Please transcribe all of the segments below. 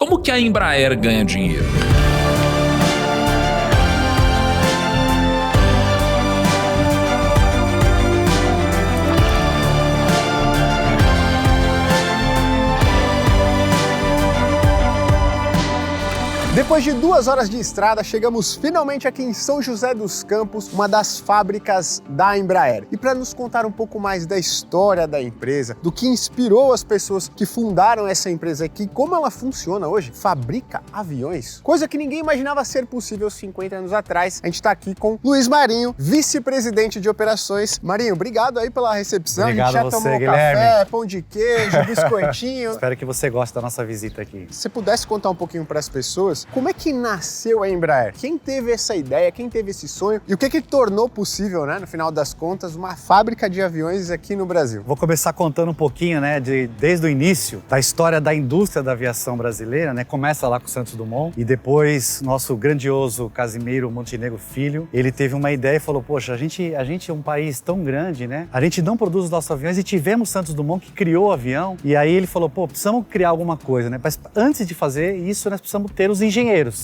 Como que a Embraer ganha dinheiro? Depois de 2 horas de estrada, chegamos finalmente aqui em São José dos Campos, uma das fábricas da Embraer. E para nos contar um pouco mais da história da empresa, do que inspirou as pessoas que fundaram essa empresa aqui, como ela funciona hoje, fabrica aviões, coisa que ninguém imaginava ser possível 50 anos atrás. A gente está aqui com Luiz Marinho, vice-presidente de operações. Marinho, obrigado aí pela recepção. Obrigado a gente já a você, tomou Guilherme. café, pão de queijo, biscoitinho. Espero que você goste da nossa visita aqui. Se você pudesse contar um pouquinho para as pessoas, como é que nasceu a Embraer? Quem teve essa ideia? Quem teve esse sonho? E o que tornou possível, né, no final das contas, uma fábrica de aviões aqui no Brasil? Vou começar contando um pouquinho, né, desde o início da história da indústria da aviação brasileira, né? Começa lá com o Santos Dumont e depois nosso grandioso Casimiro Montenegro Filho, ele teve uma ideia e falou: poxa, a gente é um país tão grande, né? A gente não produz os nossos aviões e tivemos Santos Dumont que criou o avião. E aí ele falou: pô, precisamos criar alguma coisa, né? Mas antes de fazer isso, nós precisamos ter os engenheiros.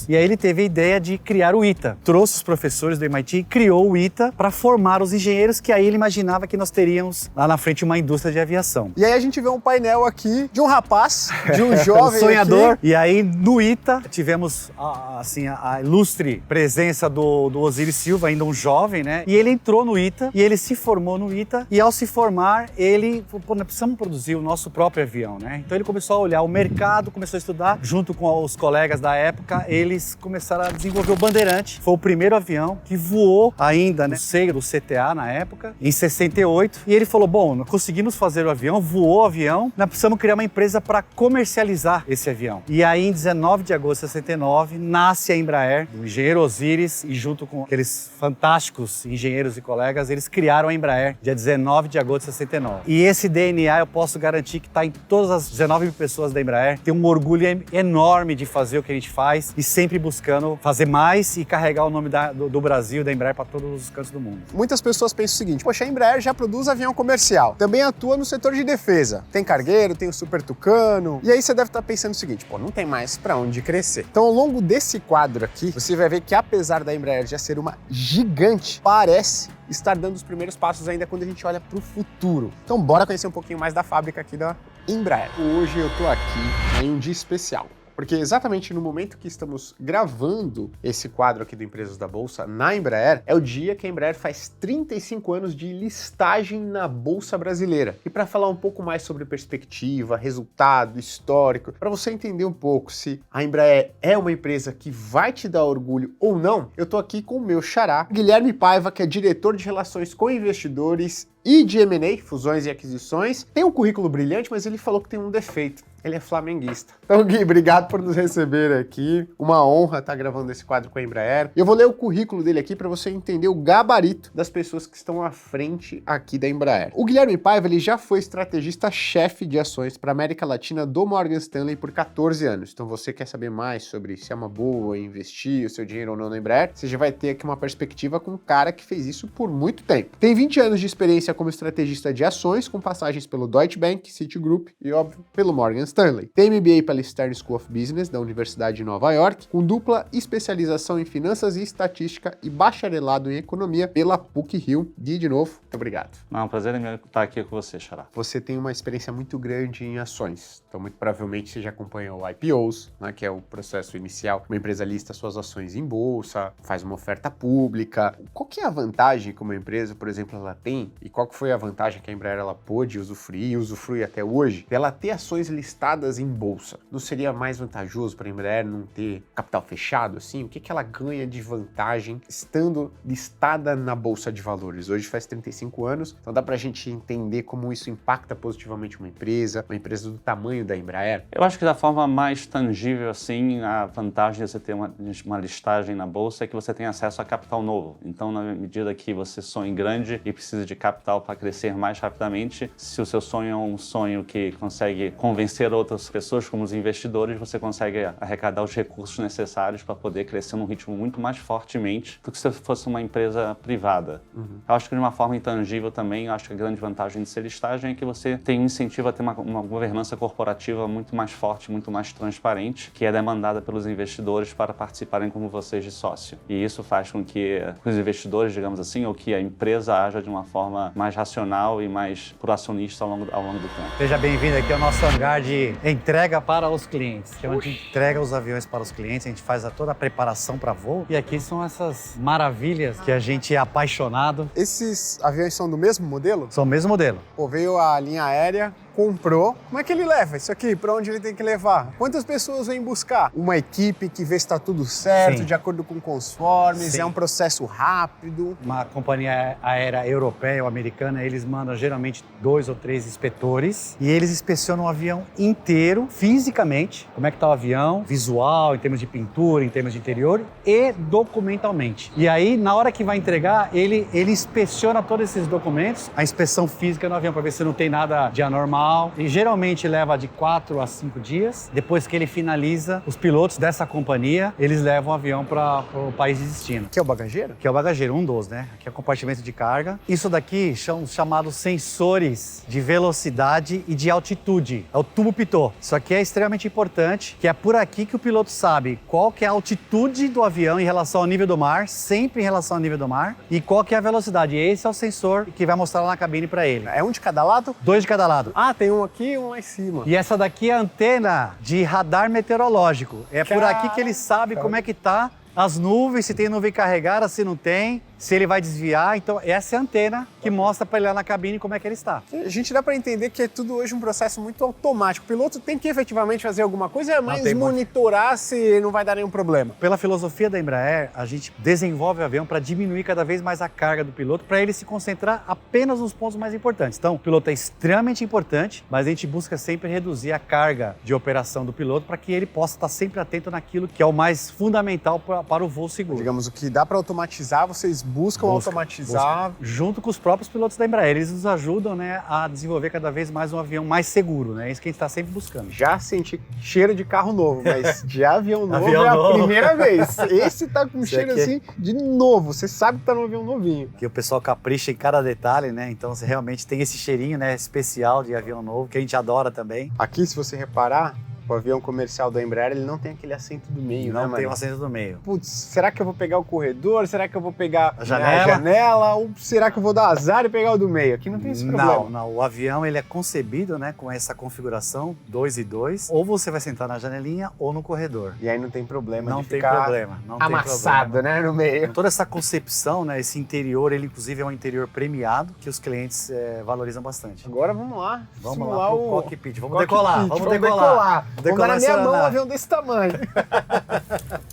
E aí ele teve a ideia de criar o ITA. Trouxe os professores do MIT e criou o ITA para formar os engenheiros, que aí ele imaginava que nós teríamos lá na frente uma indústria de aviação. E aí a gente vê um painel aqui de um rapaz, de um jovem sonhador. Aqui. E aí no ITA tivemos a ilustre presença do Osiris Silva, ainda um jovem, né? E ele entrou no ITA e ele se formou no ITA e ao se formar ele falou: pô, nós precisamos produzir o nosso próprio avião, né? Então ele começou a olhar o mercado, começou a estudar junto com os colegas da época. Eles começaram a desenvolver o Bandeirante. Foi o primeiro avião que voou ainda, né, no seio do CTA na época, em 68. E ele falou: bom, nós conseguimos fazer o avião, voou o avião, nós precisamos criar uma empresa para comercializar esse avião. E aí, em 19 de agosto de 69, nasce a Embraer, o engenheiro Osiris, e junto com aqueles fantásticos engenheiros e colegas, eles criaram a Embraer, dia 19 de agosto de 69. E esse DNA eu posso garantir que está em todas as 19 mil pessoas da Embraer. Tem um orgulho enorme de fazer o que a gente faz e sempre buscando fazer mais e carregar o nome do Brasil, da Embraer, para todos os cantos do mundo. Muitas pessoas pensam o seguinte: poxa, a Embraer já produz avião comercial, também atua no setor de defesa. Tem cargueiro, tem o Super Tucano. E aí você deve estar pensando o seguinte: pô, não tem mais para onde crescer. Então, ao longo desse quadro aqui, você vai ver que apesar da Embraer já ser uma gigante, parece estar dando os primeiros passos ainda quando a gente olha para o futuro. Então, bora conhecer um pouquinho mais da fábrica aqui da Embraer. Hoje eu tô aqui em um dia especial. Porque exatamente no momento que estamos gravando esse quadro aqui do Empresas da Bolsa na Embraer, é o dia que a Embraer faz 35 anos de listagem na Bolsa Brasileira. E para falar um pouco mais sobre perspectiva, resultado, histórico, para você entender um pouco se a Embraer é uma empresa que vai te dar orgulho ou não, eu tô aqui com o meu xará, Guilherme Paiva, que é diretor de Relações com Investidores e de M&A, fusões e aquisições. Tem um currículo brilhante, mas ele falou que tem um defeito: ele é flamenguista. Então, Gui, obrigado por nos receber aqui. Uma honra estar gravando esse quadro com a Embraer. Eu vou ler o currículo dele aqui para você entender o gabarito das pessoas que estão à frente aqui da Embraer. O Guilherme Paiva, ele já foi estrategista-chefe de ações para a América Latina do Morgan Stanley por 14 anos. Então, você quer saber mais sobre se é uma boa investir o seu dinheiro ou não na Embraer, você já vai ter aqui uma perspectiva com um cara que fez isso por muito tempo. Tem 20 anos de experiência como estrategista de ações, com passagens pelo Deutsche Bank, Citigroup e, óbvio, pelo Morgan Stanley. Tem MBA pela Stern School of Business, da Universidade de Nova York, com dupla especialização em finanças e estatística e bacharelado em economia pela PUC-Rio. Gui, de novo, muito obrigado. É um prazer estar aqui com você, Xará. Você tem uma experiência muito grande em ações, então muito provavelmente você já acompanhou IPOs, né, que é o processo inicial. Uma empresa lista suas ações em bolsa, faz uma oferta pública. Qual que é a vantagem que uma empresa, por exemplo, ela tem, e qual que foi a vantagem que a Embraer ela pôde usufruir e usufrui até hoje, dela ter ações listadas em bolsa? Não seria mais vantajoso para a Embraer não ter capital fechado assim? O que ela ganha de vantagem estando listada na Bolsa de Valores? Hoje faz 35 anos, então dá para a gente entender como isso impacta positivamente uma empresa do tamanho da Embraer? Eu acho que da forma mais tangível, assim, a vantagem de você ter uma listagem na Bolsa é que você tem acesso a capital novo. Então, na medida que você sonha grande e precisa de capital fundamental para crescer mais rapidamente. Se o seu sonho é um sonho que consegue convencer outras pessoas, como os investidores, você consegue arrecadar os recursos necessários para poder crescer num ritmo muito mais fortemente do que se fosse uma empresa privada. Eu acho que de uma forma intangível também, eu acho que a grande vantagem de ser listagem é que você tem um incentivo a ter uma governança corporativa muito mais forte, muito mais transparente, que é demandada pelos investidores para participarem como vocês de sócio. E isso faz com que os investidores, digamos assim, ou que a empresa haja de uma forma mais racional e mais pro acionista ao longo do tempo. Seja bem-vindo aqui ao nosso hangar de entrega para os clientes, que é onde a gente entrega os aviões para os clientes, a gente faz toda a preparação para voo. E aqui são essas maravilhas que a gente é apaixonado. Esses aviões são do mesmo modelo? São o mesmo modelo. Pô, veio a linha aérea, comprou. Como é que ele leva isso aqui? Para onde ele tem que levar? Quantas pessoas vêm buscar? Uma equipe que vê se está tudo certo, Sim. de acordo com conformes, Sim. é um processo rápido. Uma companhia aérea europeia ou americana, eles mandam geralmente 2 ou 3 inspetores e eles inspecionam o avião inteiro, fisicamente, como é que está o avião, visual, em termos de pintura, em termos de interior e documentalmente. E aí, na hora que vai entregar, ele inspeciona todos esses documentos, a inspeção física no avião, para ver se não tem nada de anormal. E geralmente leva de 4 a 5 dias. Depois que ele finaliza, os pilotos dessa companhia, eles levam o avião para o país de destino. Que é o bagageiro? Que é o bagageiro, um dos, né? Aqui é o compartimento de carga. Isso daqui são os chamados sensores de velocidade e de altitude. É o tubo pitot. Isso aqui é extremamente importante, que é por aqui que o piloto sabe qual que é a altitude do avião em relação ao nível do mar, sempre em relação ao nível do mar, e qual que é a velocidade. Esse é o sensor que vai mostrar lá na cabine para ele. É um de cada lado? 2 de cada lado. Ah, tem um aqui e um lá em cima. E essa daqui é a antena de radar meteorológico. É por aqui que ele sabe como é que tá as nuvens, se tem nuvem carregada, se não tem, se ele vai desviar. Então, essa é a antena que mostra para ele lá na cabine como é que ele está. A gente dá para entender que é tudo hoje um processo muito automático. O piloto tem que efetivamente fazer alguma coisa, mas tem monitorar se não vai dar nenhum problema. Pela filosofia da Embraer, a gente desenvolve o avião para diminuir cada vez mais a carga do piloto, para ele se concentrar apenas nos pontos mais importantes. Então, o piloto é extremamente importante, mas a gente busca sempre reduzir a carga de operação do piloto para que ele possa estar sempre atento naquilo que é o mais fundamental para o voo seguro. Digamos, o que dá para automatizar, vocês buscam automatizar. Junto com os próprios pilotos da Embraer. Eles nos ajudam, né, a desenvolver cada vez mais um avião mais seguro, né? É isso que a gente está sempre buscando. Já senti cheiro de carro novo, mas de avião novo Avião é a novo. primeira vez. Esse tá com Esse cheiro aqui é- assim de novo. Você sabe que tá num avião novinho. Que o pessoal capricha em cada detalhe, né? Então você realmente tem esse cheirinho, né, especial de avião novo, que a gente adora também. Aqui, se você reparar, o avião comercial da Embraer, ele não tem aquele assento do meio, né, Não mano? tem um assento do meio. Putz, será que eu vou pegar o corredor? Será que eu vou pegar A janela? a janela? Ou será que eu vou dar azar e pegar o do meio? Aqui não tem esse problema. Não. O avião ele é concebido, né, com essa configuração 2 e 2. Ou você vai sentar na janelinha ou no corredor. E aí não tem problema Não de tem ficar problema. Não tem amassado, problema. né, no meio. Toda essa concepção, né, esse interior, ele inclusive é um interior premiado que os clientes valorizam bastante. Agora vamos lá. Vamos simular lá pro o cockpit. Vamos cockpit. decolar. Vamos decolar. Vamos dar na minha essa mão um nave. avião desse tamanho.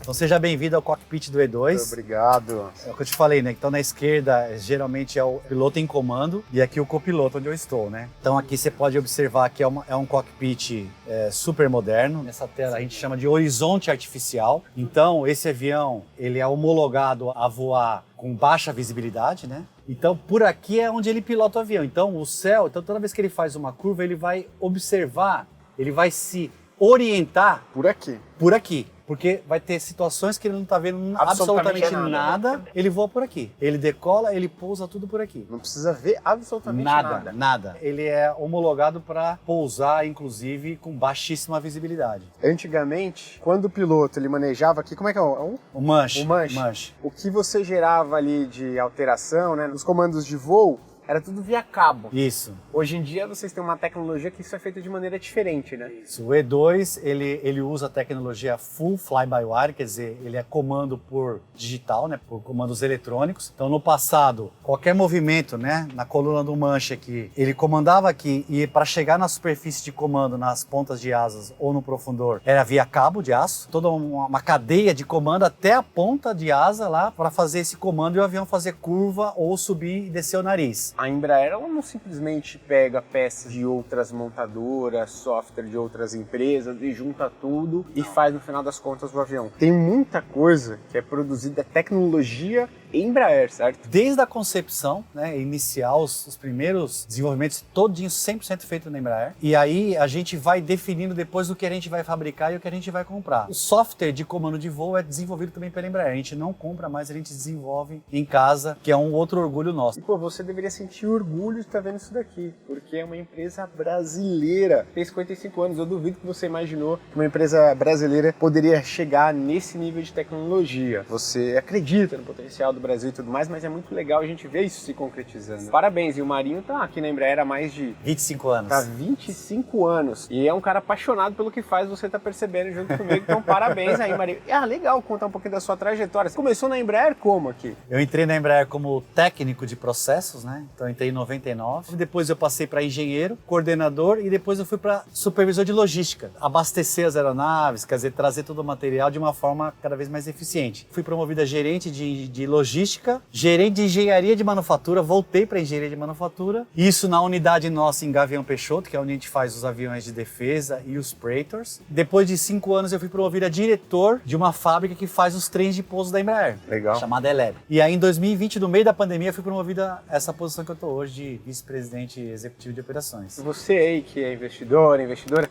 Então seja bem-vindo ao cockpit do E2. Obrigado. É o que eu te falei, né? Então na esquerda geralmente é o piloto em comando e aqui o copiloto onde eu estou, né? Então aqui você pode observar que é um cockpit super moderno. Nessa tela a gente chama de horizonte artificial. Então esse avião ele é homologado a voar com baixa visibilidade, né? Então por aqui é onde ele pilota o avião. Então o céu, então toda vez que ele faz uma curva ele vai observar, ele vai se orientar Por aqui. por aqui. Porque vai ter situações que ele não está vendo absolutamente nada, ele voa por aqui. Ele decola, ele pousa tudo por aqui. Não precisa ver absolutamente nada. Nada. Ele é homologado para pousar, inclusive, com baixíssima visibilidade. Antigamente, quando o piloto ele manejava aqui, como é que é? O manche. O manche. O que você gerava ali de alteração, né, nos comandos de voo, era tudo via cabo. Isso. Hoje em dia vocês têm uma tecnologia que isso é feito de maneira diferente, né? Isso. O E2, ele usa a tecnologia Full Fly-by-Wire, quer dizer, ele é comando por digital, né, por comandos eletrônicos. Então, no passado, qualquer movimento, né, na coluna do manche aqui, ele comandava aqui e para chegar na superfície de comando, nas pontas de asas ou no profundor, era via cabo de aço, toda uma cadeia de comando até a ponta de asa lá para fazer esse comando e o avião fazer curva ou subir e descer o nariz. a Embraer ela não simplesmente pega peças de outras montadoras, software de outras empresas e junta tudo e faz no final das contas o avião. Tem muita coisa que é produzida, tecnologia Embraer, certo? Desde a concepção, né, inicial, os primeiros desenvolvimentos todinhos 100% feito na Embraer. E aí a gente vai definindo depois o que a gente vai fabricar e o que a gente vai comprar. O software de comando de voo é desenvolvido também pela Embraer. A gente não compra mais, a gente desenvolve em casa, que é um outro orgulho nosso. E pô, você deveria sentir orgulho de estar vendo isso daqui, porque é uma empresa brasileira. Tem 55 anos, eu duvido que você imaginou que uma empresa brasileira poderia chegar nesse nível de tecnologia. Você acredita no potencial do Brasil e tudo mais, mas é muito legal a gente ver isso se concretizando. Parabéns, e o Marinho tá aqui na Embraer há mais de 25 anos. Tá 25 anos. E é um cara apaixonado pelo que faz, você tá percebendo junto comigo. Então, parabéns aí, Marinho. Legal contar um pouquinho da sua trajetória. Você começou na Embraer como aqui? Eu entrei na Embraer como técnico de processos, né? Então eu entrei em 99. Depois eu passei para engenheiro, coordenador e depois eu fui para supervisor de logística. Abastecer as aeronaves, quer dizer, trazer todo o material de uma forma cada vez mais eficiente. Fui promovido a gerente de logística, gerente de engenharia de manufatura, voltei para engenharia de manufatura. Isso na unidade nossa em Gavião Peixoto, que é onde a gente faz os aviões de defesa e os Praetors. Depois de 5 anos eu fui promovido a diretor de uma fábrica que faz os trens de pouso da Embraer. Legal. Chamada Eleb. E aí em 2020, no meio da pandemia, eu fui promovido a essa posição que eu estou hoje de vice-presidente executivo de operações. Você aí que é investidora,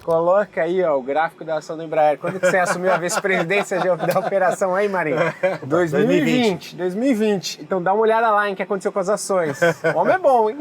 coloca aí ó, o gráfico da ação da Embraer. Quando que você assumiu a vice-presidência da operação aí, Marinho? 2020. Então dá uma olhada lá em que aconteceu com as ações. O homem é bom, hein?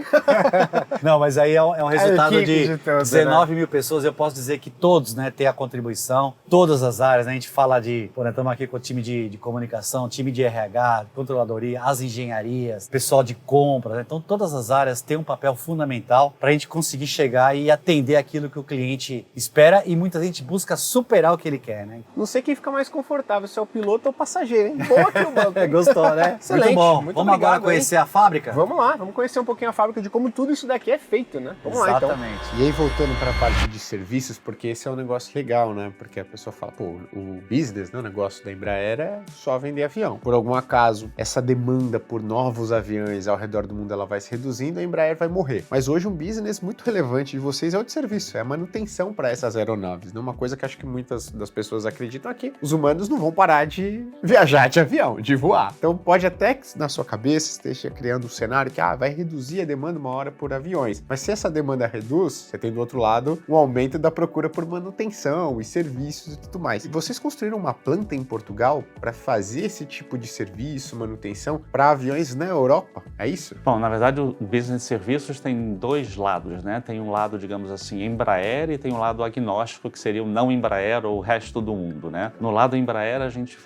Não, mas aí é um resultado de toda, 19 mil pessoas. Eu posso dizer que todos, né, têm a contribuição, todas as áreas, né? A gente fala de, por exemplo, estamos aqui com o time de comunicação, time de RH, controladoria, as engenharias, pessoal de compras, né? Então todas as áreas têm um papel fundamental para a gente conseguir chegar e atender aquilo que o cliente espera e muita gente busca superar o que ele quer, né? Não sei quem fica mais confortável, se é o piloto ou o passageiro, hein? Boa aqui o banco. Gostou, né? Excelente. Muito bom. Muito Vamos obrigado, agora conhecer hein? a fábrica? Vamos lá, vamos conhecer um pouquinho a fábrica de como tudo isso daqui é feito, né? Vamos lá, então. Exatamente. E aí, voltando para a parte de serviços, porque esse é um negócio legal, né? Porque a pessoa fala, pô, o business, né? O negócio da Embraer é só vender avião. Por algum acaso, essa demanda por novos aviões ao redor do mundo, ela vai se reduzindo, a Embraer vai morrer. Mas hoje um business muito relevante de vocês é o de serviço, é a manutenção para essas aeronaves, né? Uma coisa que acho que muitas das pessoas acreditam aqui, os humanos não vão parar de viajar de avião, de voar. Então pode até que na sua cabeça esteja criando um cenário que vai reduzir a demanda uma hora por aviões. Mas se essa demanda reduz, você tem do outro lado um aumento da procura por manutenção e serviços e tudo mais. E vocês construíram uma planta em Portugal para fazer esse tipo de serviço, manutenção para aviões na Europa, é isso? Bom, na verdade o business serviços tem dois lados, né? Tem um lado, digamos assim, Embraer e tem um lado agnóstico, que seria o não Embraer ou o resto do mundo, né? No lado Embraer a gente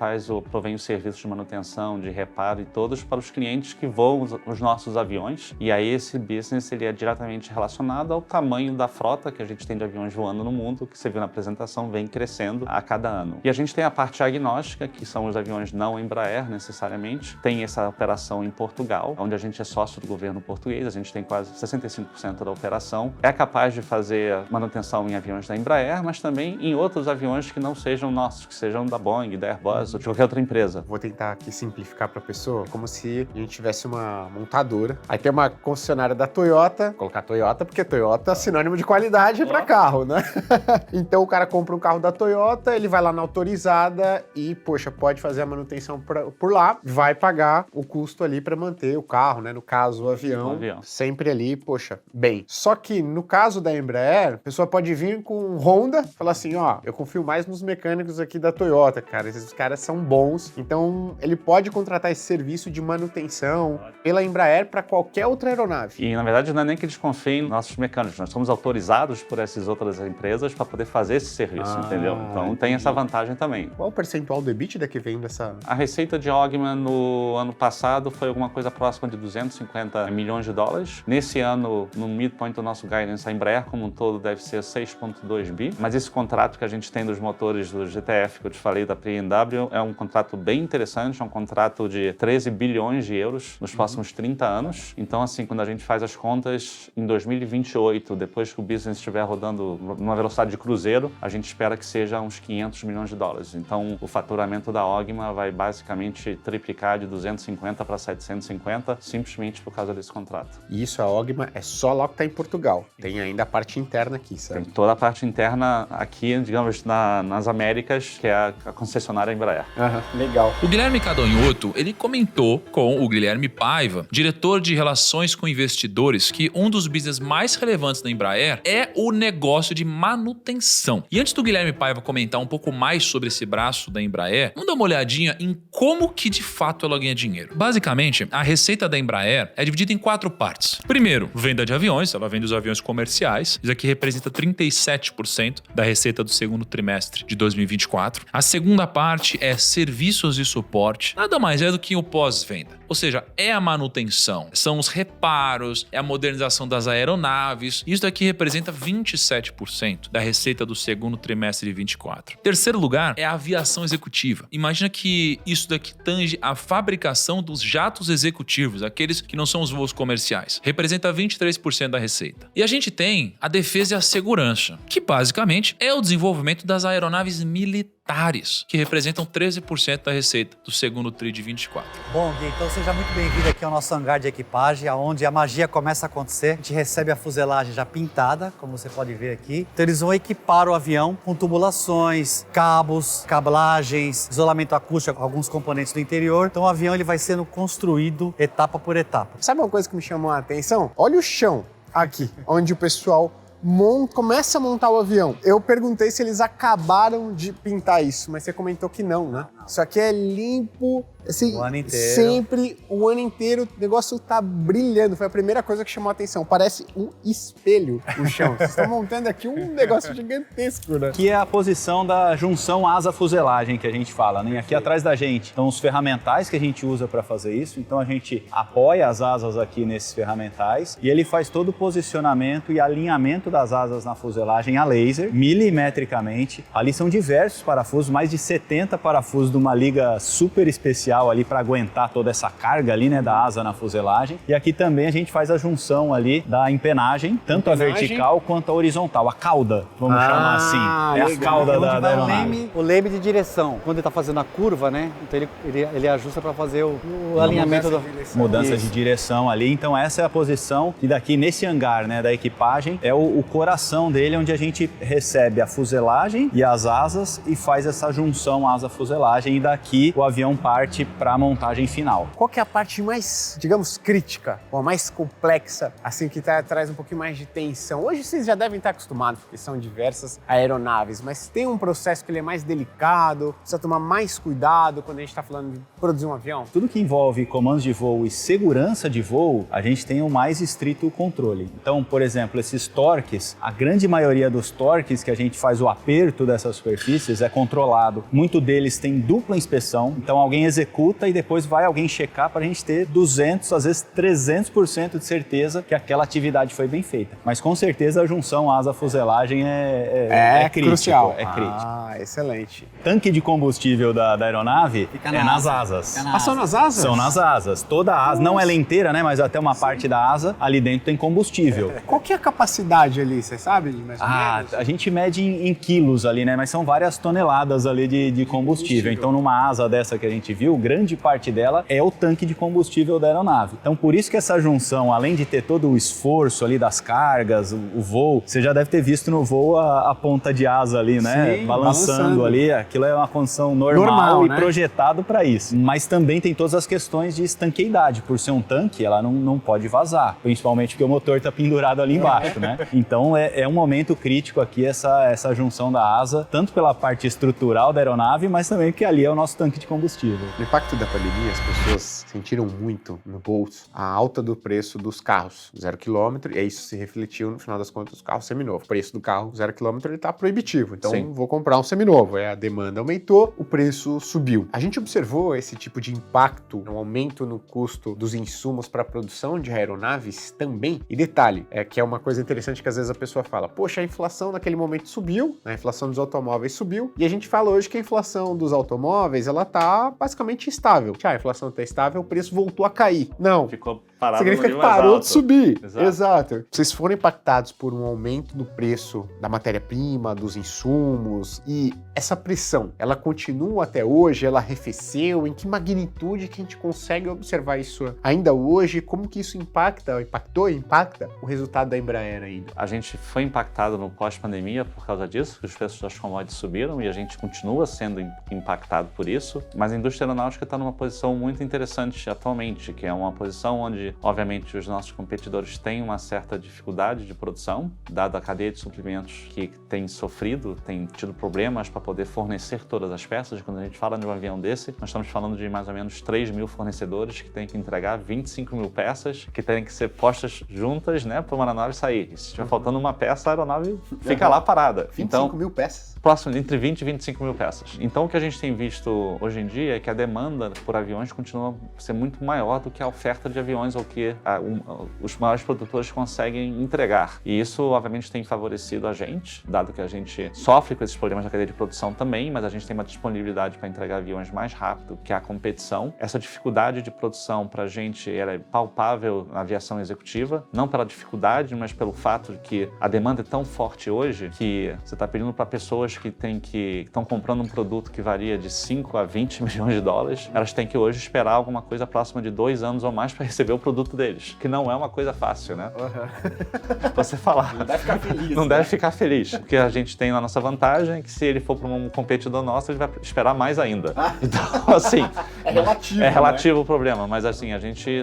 provém os serviços de manutenção, de reparo e todos para os clientes que voam os nossos aviões. E aí esse business ele é diretamente relacionado ao tamanho da frota que a gente tem de aviões voando no mundo, que você viu na apresentação, vem crescendo a cada ano. E a gente tem a parte agnóstica, que são os aviões não Embraer necessariamente. Tem essa operação em Portugal, onde a gente é sócio do governo português, a gente tem quase 65% da operação. É capaz de fazer manutenção em aviões da Embraer, mas também em outros aviões que não sejam nossos, que sejam da Boeing, da Airbus ou de qualquer outra empresa. Vou tentar aqui simplificar para a pessoa, como se a gente tivesse uma montadora. Aí tem uma concessionária da Toyota, vou colocar Toyota porque Toyota é sinônimo de qualidade para carro, né? Então o cara compra um carro da Toyota, ele vai lá na autorizada e, poxa, pode fazer a manutenção por lá, vai pagar o custo ali para manter o carro, né? No caso, o avião, sempre ali, poxa, bem. Só que no caso da Embraer, a pessoa pode vir com um Honda, falar assim, ó, eu confio mais nos mecânicos aqui da Toyota, cara, esses caras são bons, então ele pode contratar esse serviço de manutenção pela Embraer para qualquer outra aeronave. E na verdade não é nem que eles confiem nos nossos mecânicos, nós somos autorizados por essas outras empresas para poder fazer esse serviço, entendeu? Então tem essa vantagem também. Qual o percentual do EBITDA que vem dessa? A receita de Ogma no ano passado foi alguma coisa próxima de 250 milhões de dólares. Nesse ano, no midpoint do nosso guidance, a Embraer como um todo deve ser 6,2 bi, mas esse contrato que a gente tem dos motores do GTF, que eu te falei da P&W, é um contrato bem interessante, é um contrato de 13 bilhões de euros nos próximos 30 anos. Então, assim, quando a gente faz as contas, em 2028, depois que o business estiver rodando numa velocidade de cruzeiro, a gente espera que seja uns 500 milhões de dólares. Então, o faturamento da Ogma vai basicamente triplicar de 250 para 750, simplesmente por causa esse contrato. E isso, a Ogma, é só lá que está em Portugal. Tem ainda a parte interna aqui, Tem certo? toda a parte interna aqui, digamos, nas Américas, que é a concessionária Embraer. Legal. O Guilherme Cadonhoto, ele comentou com o Guilherme Paiva, diretor de relações com investidores, que um dos business mais relevantes da Embraer é o negócio de manutenção. E antes do Guilherme Paiva comentar um pouco mais sobre esse braço da Embraer, vamos dar uma olhadinha em como que de fato ela ganha dinheiro. Basicamente, a receita da Embraer é dividida em 4 partes. Primeiro, venda de aviões, ela vende os aviões comerciais, isso aqui representa 37% da receita do segundo trimestre de 2024. A segunda parte é serviços e suporte, nada mais é do que o pós-venda. Ou seja, é a manutenção, são os reparos, é a modernização das aeronaves. Isso daqui representa 27% da receita do segundo trimestre de 24. Terceiro lugar é a aviação executiva. Imagina que isso daqui tange a fabricação dos jatos executivos, aqueles que não são os voos comerciais. Representa 23% da receita. E a gente tem a defesa e a segurança, que basicamente é o desenvolvimento das aeronaves militares, que representam 13% da receita do segundo TRI de 24. Bom, Gui, então seja muito bem-vindo aqui ao nosso hangar de equipagem, onde a magia começa a acontecer. A gente recebe a fuselagem já pintada, como você pode ver aqui. Então eles vão equipar o avião com tubulações, cabos, cablagens, isolamento acústico, alguns componentes do interior. Então o avião ele vai sendo construído etapa por etapa. Sabe uma coisa que me chamou a atenção? Olha o chão aqui, onde o pessoal começa a montar o avião. Eu perguntei se eles acabaram de pintar isso, mas você comentou que não, né? Isso aqui é limpo, assim, O ano inteiro. sempre, o ano inteiro, o negócio tá brilhando. Foi a primeira coisa que chamou a atenção. Parece um espelho o chão. Vocês estão montando aqui um negócio gigantesco, né? Aqui é a posição da junção asa-fuselagem que a gente fala, né? Aqui atrás da gente estão os ferramentais que a gente usa para fazer isso. Então a gente apoia as asas aqui nesses ferramentais e ele faz todo o posicionamento e alinhamento das asas na fuselagem a laser, milimetricamente. Ali são diversos parafusos, mais de 70 parafusos de uma liga super especial ali para aguentar toda essa carga ali, né, da asa na fuselagem. E aqui também a gente faz a junção ali da empenagem, tanto a vertical quanto a horizontal, a cauda, vamos chamar assim. É a legal. cauda Onde da vai aeronave. o leme de direção. Quando ele está fazendo a curva, né? Então ele ajusta para fazer o alinhamento do... Mudança Isso. de direção ali. Então essa é a posição que daqui nesse hangar, né, da equipagem é o coração dele, onde a gente recebe a fuselagem e as asas e faz essa junção asa-fuselagem e daqui o avião parte para a montagem final. Qual que é a parte mais, digamos, crítica, ou a mais complexa, assim, que traz um pouquinho mais de tensão? Hoje vocês já devem estar acostumados, porque são diversas aeronaves, mas tem um processo que ele é mais delicado, precisa tomar mais cuidado quando a gente está falando de produzir um avião? Tudo que envolve comandos de voo e segurança de voo, a gente tem o mais estrito controle. Então, por exemplo, esses torques, a grande maioria dos torques que a gente faz o aperto dessas superfícies é controlado. Muito deles tem dupla inspeção, então alguém executa e depois vai alguém checar para a gente ter 200, às vezes 300% de certeza que aquela atividade foi bem feita. Mas com certeza a junção asa-fuselagem é crítico. Crucial. É crítico. Ah, excelente. Tanque de combustível da aeronave é nas asas. Ah, são nas asas? São nas asas. Toda a asa, não ela inteira, né? Mas até uma parte da asa, ali dentro tem combustível. Qual que é a capacidade ali, você sabe? Mais ou menos? A gente mede em quilos ali, né? Mas são várias toneladas ali de combustível. Então, numa asa dessa que a gente viu, grande parte dela é o tanque de combustível da aeronave. Então, por isso que essa junção, além de ter todo o esforço ali das cargas, o voo, você já deve ter visto no voo a ponta de asa ali, né? Sim, balançando ali. Aquilo é uma condição normal e né? projetado para isso. Mas também tem todas as questões de estanqueidade. Por ser um tanque, ela não pode vazar. Principalmente porque o motor está pendurado ali embaixo, né? Então, é um momento crítico aqui essa junção da asa, tanto pela parte estrutural da aeronave, mas também porque ali é o nosso tanque de combustível. No impacto da pandemia, as pessoas sentiram muito no bolso a alta do preço dos carros 0 km, e isso se refletiu no final das contas do carro seminovo. O preço do carro 0 km está proibitivo, então Sim. vou comprar um seminovo. A demanda aumentou, o preço subiu. A gente observou esse tipo de impacto, um aumento no custo dos insumos para a produção de aeronaves também. E detalhe, que é uma coisa interessante que às vezes a pessoa fala, poxa, a inflação naquele momento subiu, a inflação dos automóveis subiu, e a gente fala hoje que a inflação dos automóveis, ela tá basicamente estável. A inflação está estável, o preço voltou a cair. Não. Ficou Parado significa no que nível mais parou alto. de subir. Exato. Exato. Vocês foram impactados por um aumento do preço da matéria-prima, dos insumos, e essa pressão, ela continua até hoje? Ela arrefeceu? Em que magnitude que a gente consegue observar isso ainda hoje? Como que isso impacta o resultado da Embraer ainda? A gente foi impactado no pós-pandemia por causa disso, que os preços das commodities subiram e a gente continua sendo impactado por isso, mas a indústria aeronáutica está numa posição muito interessante atualmente, que é uma posição onde, obviamente, os nossos competidores têm uma certa dificuldade de produção, dada a cadeia de suprimentos que tem sofrido, tem tido problemas para poder fornecer todas as peças. Quando a gente fala de um avião desse, nós estamos falando de mais ou menos 3 mil fornecedores que têm que entregar 25 mil peças, que têm que ser postas juntas, né, para uma aeronave sair. E se estiver faltando uma peça, a aeronave fica lá parada. 25 mil peças? Próximo, entre 20 e 25 mil peças. Então, o que a gente tem visto hoje em dia é que a demanda por aviões continua a ser muito maior do que a oferta de aviões ou que os maiores produtores conseguem entregar. E isso, obviamente, tem favorecido a gente, dado que a gente sofre com esses problemas da cadeia de produção também, mas a gente tem uma disponibilidade para entregar aviões mais rápido que a competição. Essa dificuldade de produção para a gente ela é palpável na aviação executiva, não pela dificuldade, mas pelo fato de que a demanda é tão forte hoje que você está pedindo para pessoas que estão comprando um produto que varia de 5 a 20 milhões de dólares, elas têm que hoje esperar alguma coisa próxima de 2 anos ou mais para receber o produto deles, que não é uma coisa fácil, né? Você falar. Não deve ficar feliz. Não deve ficar feliz, porque a gente tem na nossa vantagem que se ele for para um competidor nosso, ele vai esperar mais ainda. Então, assim, É relativo. é relativo o problema, mas assim, a gente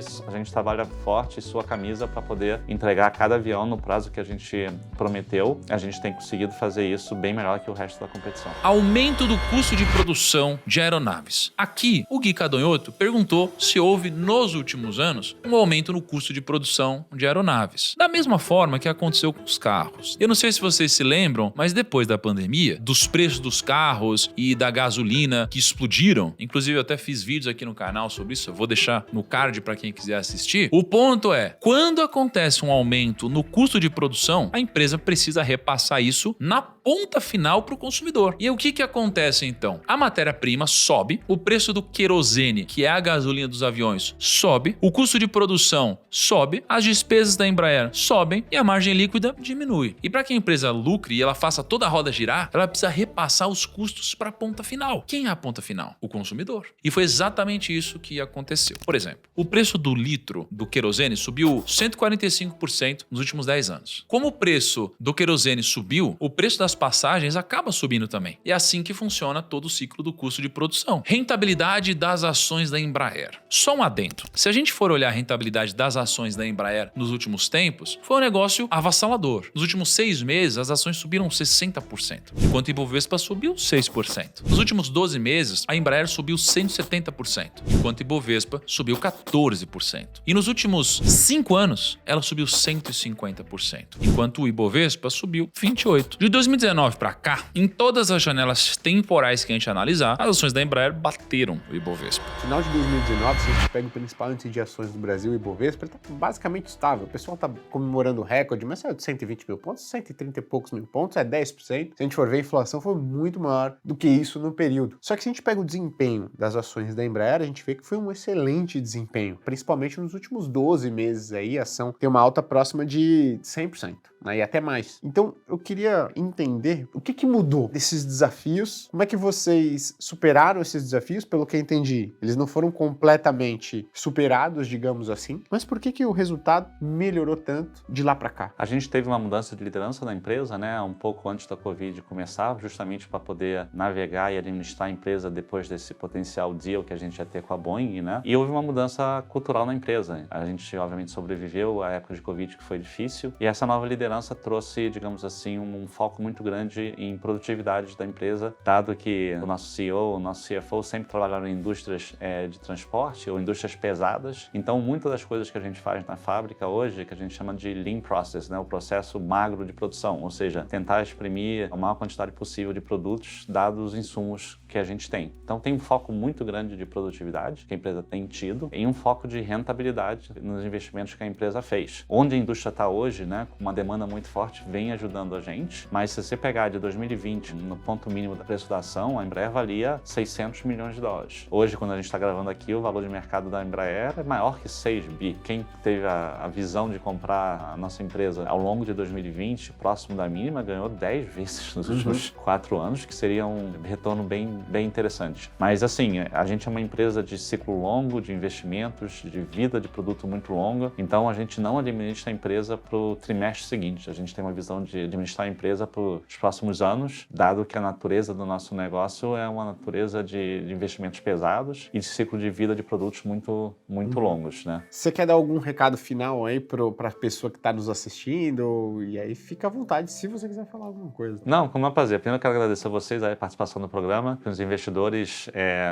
trabalha forte e sua camisa para poder entregar cada avião no prazo que a gente prometeu. A gente tem conseguido fazer isso bem melhor que o resto da competição. Aumento do custo de produção de aeronaves. Aqui, o Gui Cadonhoto perguntou se houve, nos últimos anos, um aumento no custo de produção de aeronaves. Da mesma forma que aconteceu com os carros. Eu não sei se vocês se lembram, mas depois da pandemia, dos preços dos carros e da gasolina que explodiram, inclusive eu até fiz vídeos aqui no canal sobre isso, eu vou deixar no card para quem quiser assistir. O ponto é, quando acontece um aumento no custo de produção, a empresa precisa repassar isso na ponta final para o consumidor. E o que acontece então? A matéria-prima sobe, o preço do querosene, que é a gasolina dos aviões, sobe, o custo de produção sobe, as despesas da Embraer sobem e a margem líquida diminui. E para que a empresa lucre e ela faça toda a roda girar, ela precisa repassar os custos para a ponta final. Quem é a ponta final? O consumidor. E foi exatamente isso que aconteceu. Por exemplo, o preço do litro do querosene subiu 145% nos últimos 10 anos. Como o preço do querosene subiu, o preço das passagens acaba subindo também. E é assim que funciona todo o ciclo do custo de produção. Rentabilidade das ações da Embraer. Só um adendo. Se a gente for olhar a rentabilidade das ações da Embraer nos últimos tempos, foi um negócio avassalador. Nos últimos 6 meses, as ações subiram 60%, enquanto o Ibovespa subiu 6%. Nos últimos 12 meses, a Embraer subiu 170%, enquanto o Ibovespa subiu 14%. E nos últimos 5 anos, ela subiu 150%, enquanto o Ibovespa subiu 28%. De 2019 para cá, em todas as janelas temporais que a gente analisar, as ações da Embraer bateram o Ibovespa. No final de 2019, se a gente pega o principal índice de ações do Brasil, o Ibovespa, ele está basicamente estável. O pessoal está comemorando o recorde, mas saiu de 120 mil pontos, 130 e poucos mil pontos, é 10%. Se a gente for ver, a inflação foi muito maior do que isso no período. Só que se a gente pega o desempenho das ações da Embraer, a gente vê que foi um excelente desempenho, principalmente nos últimos 12 meses aí, a ação tem uma alta próxima de 100%. Né, e até mais. Então, eu queria entender o que mudou desses desafios, como é que vocês superaram esses desafios, pelo que eu entendi. Eles não foram completamente superados, digamos assim, mas por que o resultado melhorou tanto de lá para cá? A gente teve uma mudança de liderança na empresa, né, um pouco antes da Covid começar, justamente para poder navegar e administrar a empresa depois desse potencial deal que a gente ia ter com a Boeing, né? E houve uma mudança cultural na empresa. A gente, obviamente, sobreviveu à época de Covid, que foi difícil, e essa nova liderança trouxe, digamos assim, um foco muito grande em produtividade da empresa, dado que o nosso CEO, o nosso CFO sempre trabalharam em indústrias de transporte ou indústrias pesadas. Então, muitas das coisas que a gente faz na fábrica hoje, que a gente chama de lean process, né, o processo magro de produção, ou seja, tentar exprimir a maior quantidade possível de produtos, dados os insumos que a gente tem. Então, tem um foco muito grande de produtividade que a empresa tem tido e um foco de rentabilidade nos investimentos que a empresa fez. Onde a indústria está hoje, né, com uma demanda demanda muito forte vem ajudando a gente, mas se você pegar de 2020, no ponto mínimo do preço da ação, a Embraer valia 600 milhões de dólares. Hoje, quando a gente está gravando aqui, o valor de mercado da Embraer é maior que 6 bi. Quem teve a visão de comprar a nossa empresa ao longo de 2020, próximo da mínima, ganhou 10 vezes nos últimos 4 anos, que seria um retorno bem interessante. Mas assim, a gente é uma empresa de ciclo longo, de investimentos, de vida de produto muito longa, então a gente não administra a empresa para o trimestre seguinte, a gente tem uma visão de administrar a empresa para os próximos anos, dado que a natureza do nosso negócio é uma natureza de investimentos pesados e de ciclo de vida de produtos muito longos, né? Você quer dar algum recado final aí para a pessoa que está nos assistindo? E aí fica à vontade se você quiser falar alguma coisa. Não, com o prazer. Primeiro eu quero agradecer a vocês a participação no programa, para os investidores,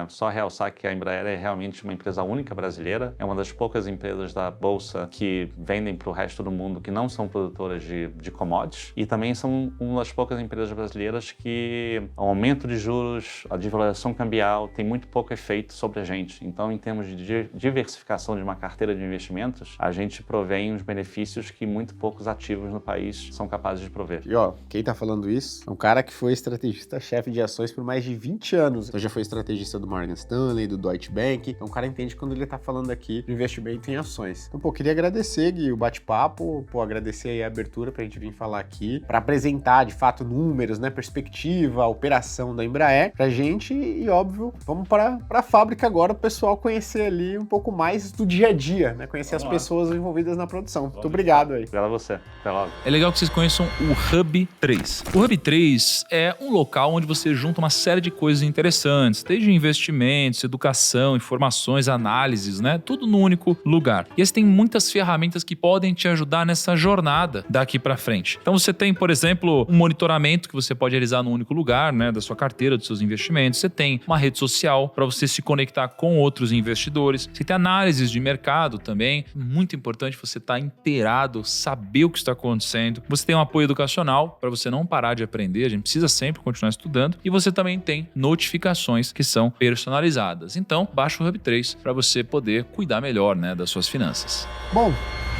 só realçar que a Embraer é realmente uma empresa única brasileira, é uma das poucas empresas da Bolsa que vendem para o resto do mundo que não são produtoras de commodities e também são uma das poucas empresas brasileiras que o aumento de juros, a desvalorização cambial tem muito pouco efeito sobre a gente. Então, em termos de diversificação de uma carteira de investimentos, a gente provém os benefícios que muito poucos ativos no país são capazes de prover. E ó, quem tá falando isso é um cara que foi estrategista-chefe de ações por mais de 20 anos. Então já foi estrategista do Morgan Stanley, do Deutsche Bank. Então o cara entende quando ele tá falando aqui de investimento em ações. Então, pô, queria agradecer, Gui, o bate-papo, agradecer aí a abertura pra gente vir falar aqui, pra apresentar, de fato, números, né, perspectiva, a operação da Embraer pra gente e, óbvio, vamos para a fábrica agora, o pessoal conhecer ali um pouco mais do dia a dia, né, conhecer as pessoas envolvidas na produção. Muito obrigado aí. Obrigado a você. Até logo. É legal que vocês conheçam o Hub 3. O Hub 3 é um local onde você junta uma série de coisas interessantes, desde investimentos, educação, informações, análises, né? Tudo num único lugar. E aí tem muitas ferramentas que podem te ajudar nessa jornada daqui para frente. Então você tem, por exemplo, um monitoramento que você pode realizar num único lugar, né? Da sua carteira, dos seus investimentos. Você tem uma rede social para você se conectar com outros investidores. Você tem análises de mercado também. Muito importante você estar inteirado, saber o que está acontecendo. Você tem um apoio educacional para você não parar de aprender. A gente precisa sempre continuar estudando. E você também tem notificações que são personalizadas. Então, baixa o Hub 3 para você poder cuidar melhor, né, das suas finanças. Bom,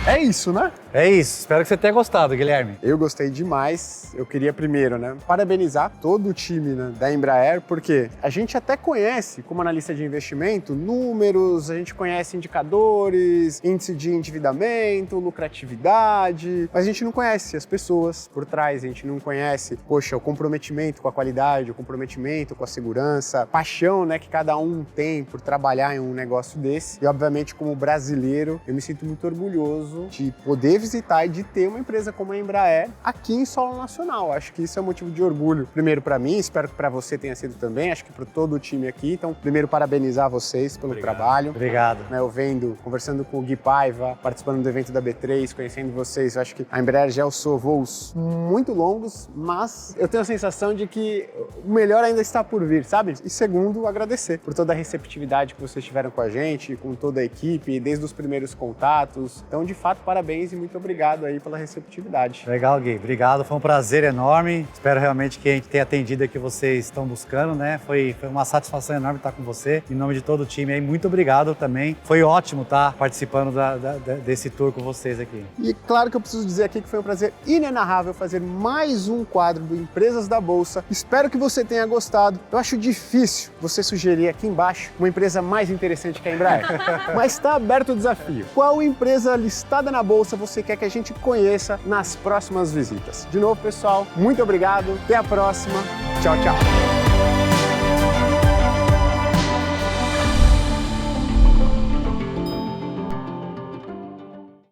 é isso, né? É isso, espero que você tenha gostado, Guilherme. Eu gostei demais. Eu queria primeiro, né, parabenizar todo o time, né, da Embraer, porque a gente até conhece, como analista de investimento, números, a gente conhece indicadores, índice de endividamento, lucratividade, mas a gente não conhece as pessoas por trás, a gente não conhece, poxa, o comprometimento com a qualidade, o comprometimento com a segurança, a paixão, né, que cada um tem por trabalhar em um negócio desse. E, obviamente, como brasileiro, eu me sinto muito orgulhoso de poder visitar e de ter uma empresa como a Embraer aqui em solo nacional. Acho que isso é um motivo de orgulho, primeiro para mim, espero que para você tenha sido também, acho que para todo o time aqui. Então, primeiro, parabenizar vocês pelo trabalho. Obrigado. Né, eu conversando com o Gui Paiva, participando do evento da B3, conhecendo vocês, eu acho que a Embraer já alçou voos muito longos, mas eu tenho a sensação de que o melhor ainda está por vir, sabe? E segundo, agradecer por toda a receptividade que vocês tiveram com a gente, com toda a equipe, desde os primeiros contatos. Então, de fato, parabéns e muito obrigado aí pela receptividade. Legal, Gui. Obrigado. Foi um prazer enorme. Espero realmente que a gente tenha atendido o que vocês estão buscando, né? Foi uma satisfação enorme estar com você. Em nome de todo o time aí, muito obrigado também. Foi ótimo estar participando desse tour com vocês aqui. E claro que eu preciso dizer aqui que foi um prazer inenarrável fazer mais um quadro do Empresas da Bolsa. Espero que você tenha gostado. Eu acho difícil você sugerir aqui embaixo uma empresa mais interessante que a Embraer. Mas está aberto o desafio. Qual empresa listada na Bolsa você quer que a gente conheça nas próximas visitas? De novo, pessoal, muito obrigado. Até a próxima. Tchau, tchau.